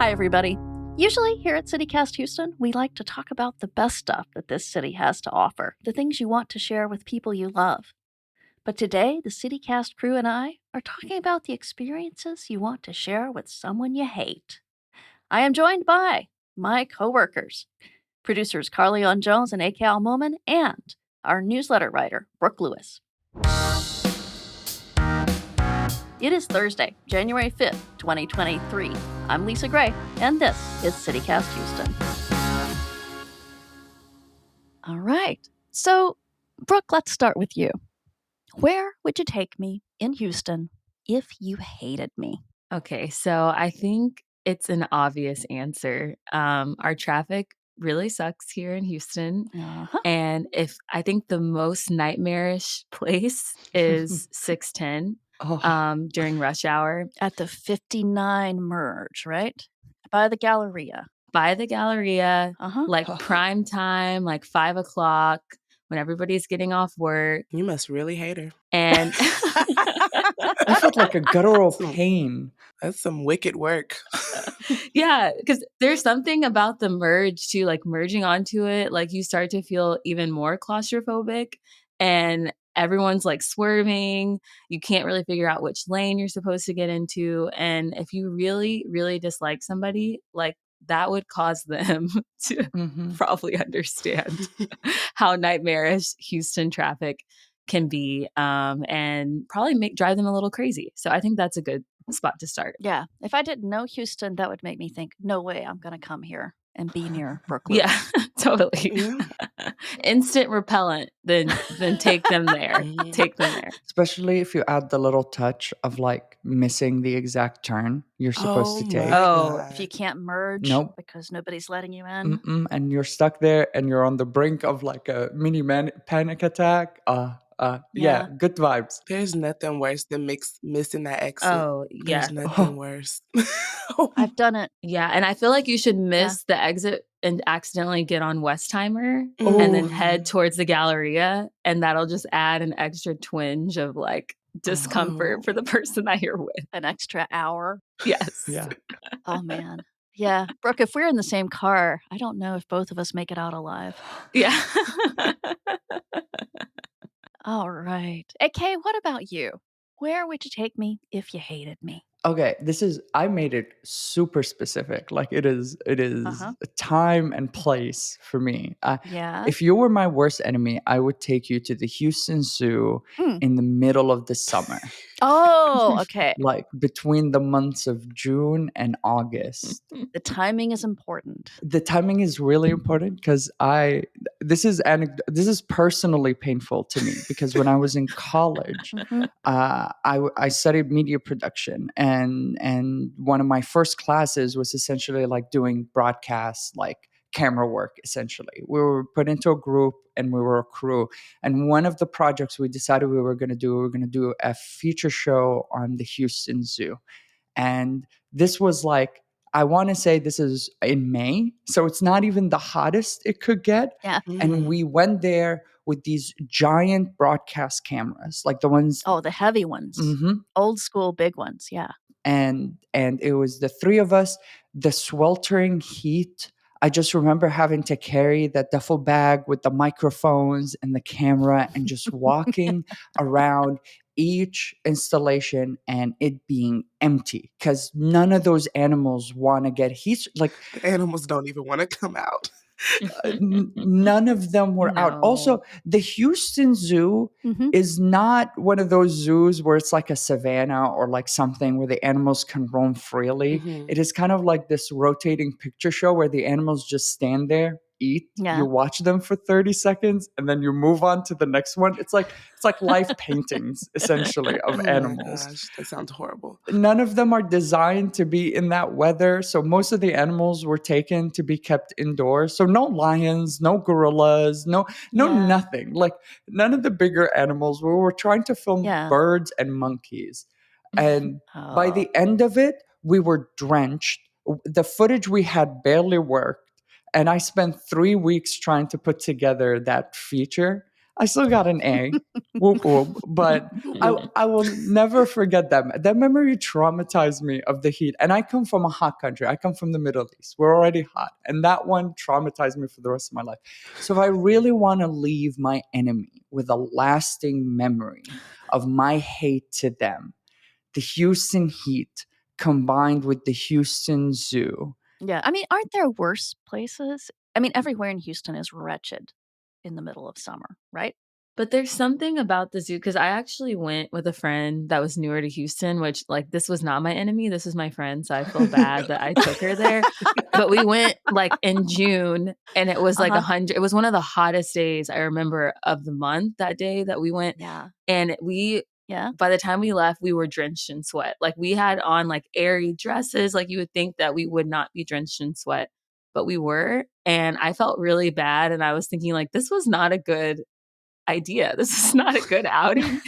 Hi, everybody. Usually here at CityCast Houston, we like to talk about the best stuff that this city has to offer, the things you want to share with people you love. But today, the CityCast crew and I are talking about the experiences you want to share with someone you hate. I am joined by my coworkers, producers Carleon Jones and A.K. Almoman, and our newsletter writer, Brooke Lewis. It is Thursday, January 5th, 2023. I'm Lisa Gray, and this is CityCast Houston. All right. So, Brooke, let's start with you. Where would you take me in Houston if you hated me? Okay, so I think it's an obvious answer. Our traffic really sucks here in Houston. Uh-huh. And if I think the most nightmarish place is 610 during rush hour. At the 59 merge, right? By the Galleria. By the Galleria, Uh-huh. like prime time, like 5 o'clock, when everybody's getting off work. You must really hate her. And I felt like a guttural pain. That's some wicked work. yeah, because there's something about the merge too, like merging onto it, like you start to feel even more claustrophobic and everyone's like swerving. You can't really figure out which lane you're supposed to get into. And if you really, really dislike somebody, like that would cause them to probably understand how nightmarish Houston traffic can be, and probably drive them a little crazy. So I think that's a good spot to start. Yeah. If I didn't know Houston, that would make me think, no way I'm going to come here and be near Brooke Lewis. Yeah, totally. Yeah. Instant repellent, then take them there. Take them there. Especially if you add the little touch of like missing the exact turn you're supposed to take. If you can't merge because nobody's letting you in. And you're stuck there and you're on the brink of like a mini panic attack. Yeah, good vibes. There's nothing worse than missing that exit. Oh, yeah. There's nothing worse. I've done it. Yeah, and I feel like you should miss the exit and accidentally get on Westheimer and then head towards the Galleria, and that'll just add an extra twinge of like discomfort for the person that you're with. An extra hour. Yes. Yeah. Oh, man. Yeah. Brooke, if we're in the same car, I don't know if both of us make it out alive. Yeah. All right. AK, what about you? Where would you take me if you hated me? Okay, I made it super specific. Like it is time and place for me. If you were my worst enemy, I would take you to the Houston Zoo in the middle of the summer. Oh, okay. Like between the months of June and August. The timing is important. The timing is really important because this is personally painful to me because when I was in college, I studied media production and one of my first classes was essentially like doing broadcast, like camera work. Essentially, we were put into a group and we were a crew. And one of the projects we decided we were going to do a feature show on the Houston Zoo. And this was like, I want to say this is in May, so it's not even the hottest it could get. Yeah. And we went there with these giant broadcast cameras, like the ones. Oh, the heavy ones. Old school big ones, yeah. And it was the three of us, the sweltering heat. I just remember having to carry that duffel bag with the microphones and the camera and just walking around each installation and it being empty because none of those animals want to get heat. Like the animals don't even want to come out. None of them were out. Also, the Houston Zoo is not one of those zoos where it's like a savanna or like something where the animals can roam freely. It is kind of like this rotating picture show where the animals just stand there, eat, you watch them for 30 seconds, and then you move on to the next one. It's like life paintings, essentially, of animals. Gosh, that sounds horrible. None of them are designed to be in that weather. So most of the animals were taken to be kept indoors. So no lions, no gorillas, no nothing. Like none of the bigger animals. We were trying to film birds and monkeys. And by the end of it, we were drenched. The footage we had barely worked. And I spent 3 weeks trying to put together that feature. I still got an A. Whoop whoop. But I will never forget that. That memory traumatized me of the heat. And I come from a hot country. I come from the Middle East. We're already hot. And that one traumatized me for the rest of my life. So if I really want to leave my enemy with a lasting memory of my hate to them, the Houston heat combined with the Houston Zoo. Yeah. I mean, aren't there worse places? I mean, everywhere in Houston is wretched in the middle of summer, right? But there's something about the zoo because I actually went with a friend that was newer to Houston, which like this was not my enemy. This was my friend. So I feel bad that I took her there. But we went like in June and it was like Uh-huh. 100. It was one of the hottest days I remember of the month that day that we went. Yeah. And Yeah. by the time we left, we were drenched in sweat. Like we had on like airy dresses. Like you would think that we would not be drenched in sweat, but we were. And I felt really bad. And I was thinking like, this was not a good idea. This is not a good outing.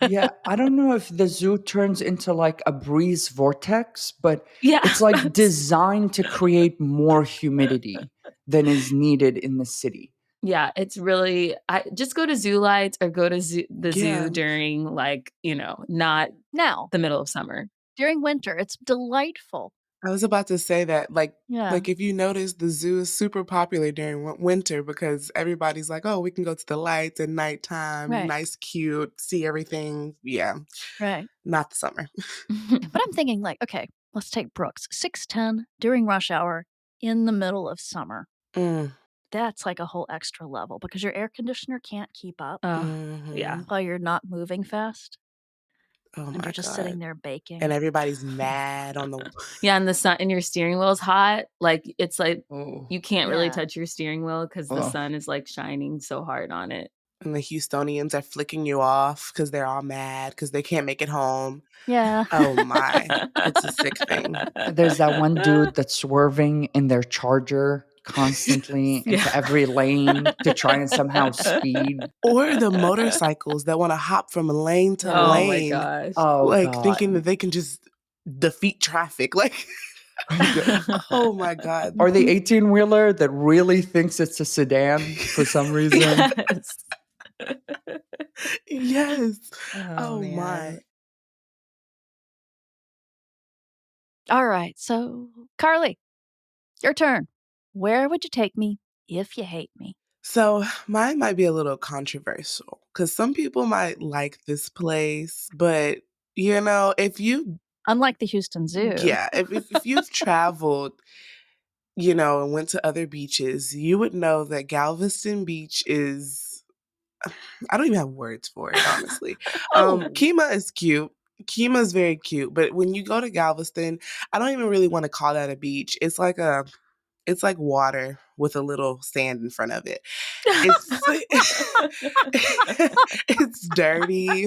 Yeah, I don't know if the zoo turns into like a breeze vortex, but Yeah. it's like designed to create more humidity than is needed in the city. Yeah, it's really I just go to zoo lights or go to the Yeah. zoo during like, not Now, the middle of summer. during winter, it's delightful. I was about to say that, Yeah. if you notice, the zoo is super popular during winter because everybody's like, "Oh, we can go to the lights at nighttime, Right. nice, cute, see everything." Yeah, Right. not the summer. But I'm thinking, like, okay, let's take Brooks. 6:10 during rush hour in the middle of summer. Mm, That's like a whole extra level because your air conditioner can't keep up Yeah. mhm. while you're not moving fast Oh and you're my just god. sitting there baking. And everybody's mad on the Yeah, and the sun and your steering wheel's hot. Like it's like Oh, you can't really Yeah. touch your steering wheel because the oh. sun is like shining so hard on it. and the Houstonians are flicking you off because 'cause they're all mad because they can't make it home. Yeah. Oh my. It's a sick thing. There's that one dude that's swerving in their charger constantly Yeah. into every lane to try and somehow speed. Or the motorcycles that wanna hop from lane to Oh my lane, gosh. Oh thinking God. that they can just defeat traffic, oh my god. Or the Mhm. 18-wheeler that really thinks it's a sedan for some reason. Yes. Yes. Oh, Oh man. my. All right. So, Carly, your turn. Where would you take me if you hate me? So, mine might be a little controversial because some people might like this place, but, if you Unlike the Houston Zoo. yeah, if you've traveled, and went to other beaches, you would know that Galveston Beach is I don't even have words for it, honestly. Oh. Kima is cute. Kima is very cute, but when you go to Galveston, I don't even really wanna call that a beach. It's like water with a little sand in front of it. It's it's dirty.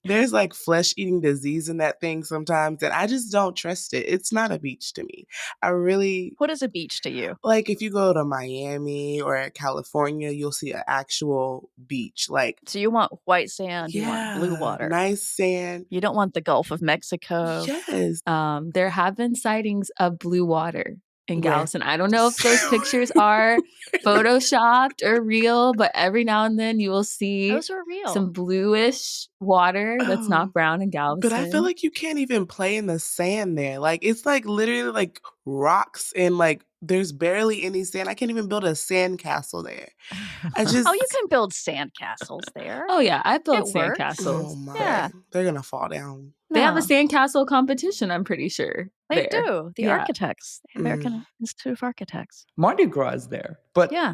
There's, flesh-eating disease in that thing sometimes, and I just don't trust it. It's not a beach to me. I really What is a beach to you? if you go to Miami or California, you'll see an actual beach, So you want white sand, you want blue yeah, water. nice sand. You don't want the Gulf of Mexico. Yes. There have been sightings of blue water in Where? Galveston. I don't know if those pictures are photoshopped or real, but every now and then you will see Those are real. some bluish water that's Oh. not brown in But I feel Galveston. like you can't even play in the sand there. It's literally rocks and there's barely any sand. I can't even build a sand castle there. I Oh, you just can build sand castles there. Oh yeah, I built It works. oh sandcastles Yeah. there. my. They're gonna fall down. They have a No, sandcastle competition, I'm pretty sure, they there. do. The Yeah. architects, the Mm. American Institute of Architects. Mardi Gras is there. But Yeah.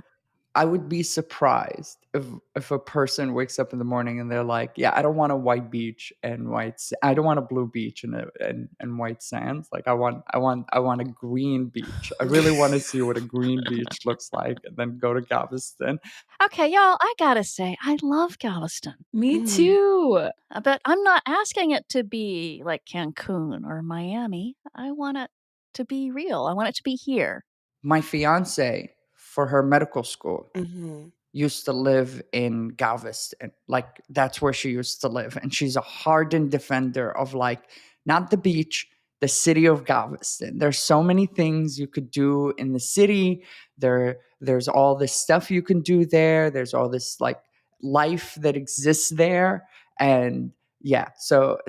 I would be surprised if a person wakes up in the morning and they're like, "Yeah, I don't want a white beach and I don't want a blue beach and white sands. Like I want a green beach. I really want to see what a green beach looks like, and then go to Galveston." Okay, y'all, I gotta say, I love Galveston. Me Mm. too. But I'm not asking it to be like Cancun or Miami. I want it to be real. I want it to be here. My fiance, for her medical school, Mhm. used to live in Galveston. Like that's where she used to live. And she's a hardened defender of like not the beach, the city of Galveston. There's so many things you could do in the city There's all this stuff you can do there. There's all this like life that exists there. And yeah, so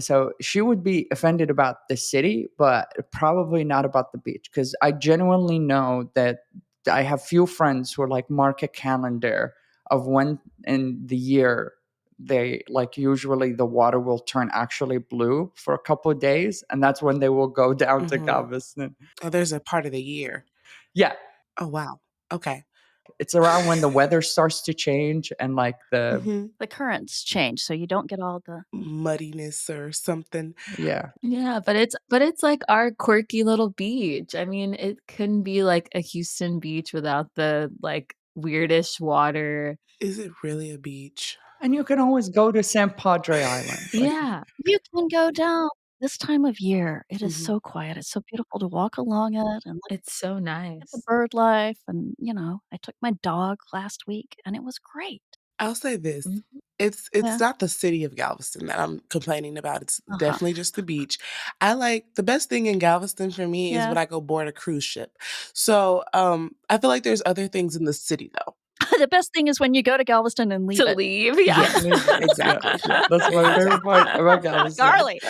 she would be offended about the city, but probably not about the beach, because I genuinely know that I have few friends who are like mark a calendar of when in the year they like, usually the water will turn actually blue for a couple of days, and that's when they will go down to Mhm. Galveston. Oh, there's a part of the year. Yeah, Oh, wow. Okay. it's around when the weather starts to change and like Mhm. The currents change, so you don't get all the Muddiness or something. yeah. Yeah, but it's like our quirky little beach. I mean, it couldn't be like a Houston beach without the like weirdish water. Is it really a beach? And you can always go to San Padre Island. Like, Yeah, you can go down this time of year. It is Mhm. so quiet. It's so beautiful to walk along it and look it's so at the nice. bird life. And, I took my dog last week and it was great. I'll say this. Mhm. It's Yeah. not the city of Galveston that I'm complaining about. It's Uh-huh. definitely just the beach. I like the best thing in Galveston for me is Yeah. when I go board a cruise ship. So, I feel like there's other things in the city though. The best thing is when you go to Galveston and leave To it. leave, yeah. Yes, yeah, exactly. yeah. That's my favorite part about Galveston. Carly.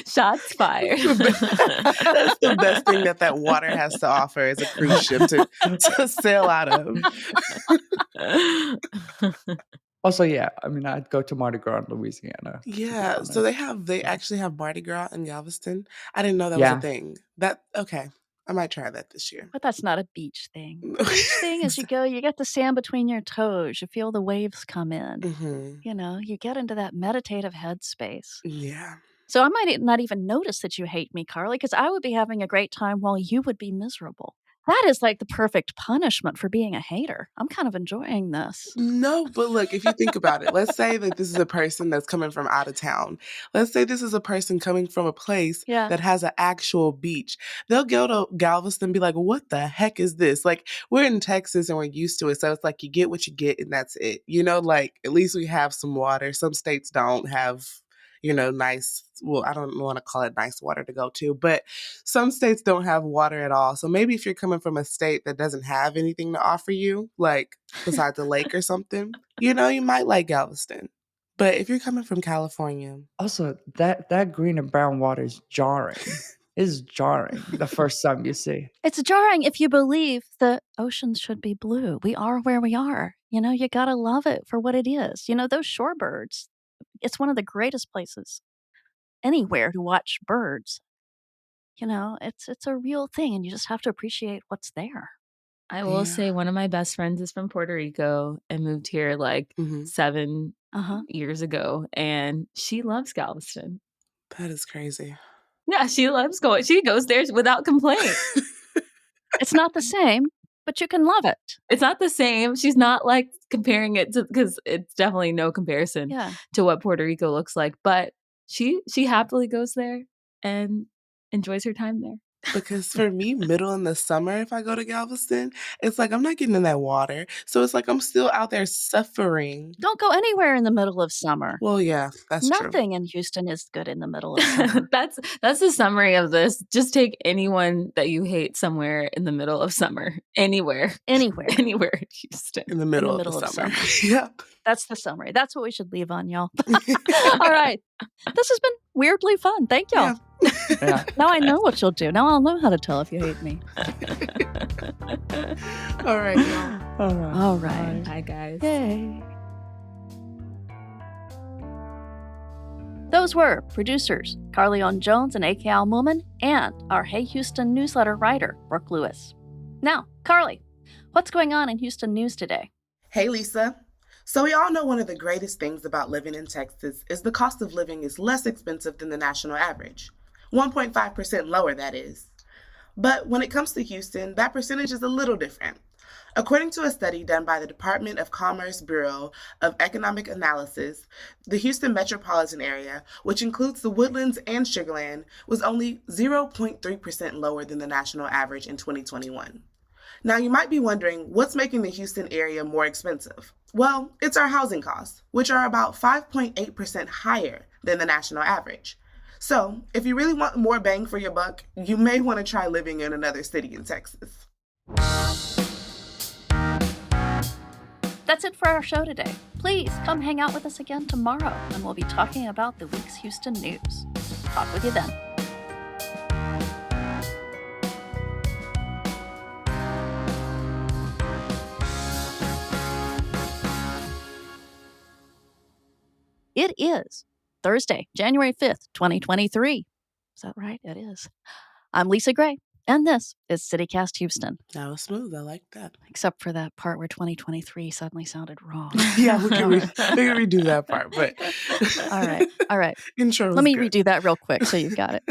Shots fired. That's the best thing that that water has to offer is a cruise ship to sail out of. Also, yeah, I mean, I'd go to Mardi Gras in Louisiana, to be Yeah, so honest. they actually have Mardi Gras in Galveston. I didn't know that was a Yeah. thing. Okay, I might try that this year. But that's not a beach thing. The beach thing is you go, you get the sand between your toes, you feel the waves come in. Mhm. You get into that meditative headspace. Yeah. So I might not even notice that you hate me, Carly, because I would be having a great time while you would be miserable. That is like the perfect punishment for being a hater. I'm kind of enjoying this. No, but look, if you think about it, let's say that this is a person that's coming from out of town. Let's say this is a person coming from a place Yeah. that has an actual beach. They'll go to Galveston and be like, what the heck is this? Like, we're in Texas and we're used to it. So it's like you get what you get and that's it. Like at least we have some water. Some states don't have, nice, well, I don't want to call it nice water to go to, but some states don't have water at all. So maybe if you're coming from a state that doesn't have anything to offer you, like besides a lake or something, you might like Galveston. But if you're coming from California, Also, that green and brown water is jarring. It's jarring the first time you see. It's jarring if you believe the oceans should be blue. We are where we are. You got to love it for what it is. Those shorebirds, it's one of the greatest places anywhere to watch birds. It's a real thing and you just have to appreciate what's there. I will yeah. say one of my best friends is from Puerto Rico and moved here like Mhm. 7 Uh-huh. years ago, and she loves Galveston. That is crazy. Yeah, she loves going. She goes there without complaint. It's not the same, but you can love it. It's not the same. She's not like comparing it to, because it's definitely no comparison Yeah. to what Puerto Rico looks like. But she happily goes there and enjoys her time there. Because for me, middle in the summer, if I go to Galveston, it's like I'm not getting in that water. So it's like I'm still out there suffering. Don't go anywhere in the middle of summer. Well, yeah, that's true. Nothing in Houston is good in the middle of summer. That's the summary of this. Just take anyone that you hate somewhere in the middle of summer. Anywhere. Anywhere. Anywhere in Houston. In the middle, middle of of the summer. summer. Yep. That's the summary. That's what we should leave on, y'all. All right. This has been weirdly fun. Thank y'all. Yeah. Yeah. Now I know what you'll do. Now I'll know how to tell if you hate me. All right, y'all. All right. All right. Hi, guys. Yay. Those were producers Carleon Jones and A.K. Al-Mumin and our Hey Houston newsletter writer, Brooke Lewis. Now, Carly, what's going on in Houston news today? Hey, Lisa. So we all know one of the greatest things about living in Texas is the cost of living is less expensive than the national average. 1.5% lower, that is. But when it comes to Houston, that percentage is a little different. According to a study done by the Department of Commerce Bureau of Economic Analysis, the Houston metropolitan area, which includes the Woodlands and Sugarland, was only 0.3% lower than the national average in 2021. Now, you might be wondering, what's making the Houston area more expensive? Well, it's our housing costs, which are about 5.8% higher than the national average. So, if you really want more bang for your buck, you may want to try living in another city in Texas. That's it for our show today. Please come hang out with us again tomorrow, and we'll be talking about the week's Houston news. Talk with you then. It is Thursday, January 5th, 2023. Is that right? It is. I'm Lisa Gray, and this is CityCast Houston. That was smooth. I like that. Except for that part where 2023 suddenly sounded wrong. Yeah, we can redo that part. But All right. intro. Let me redo that real quick so you've got it.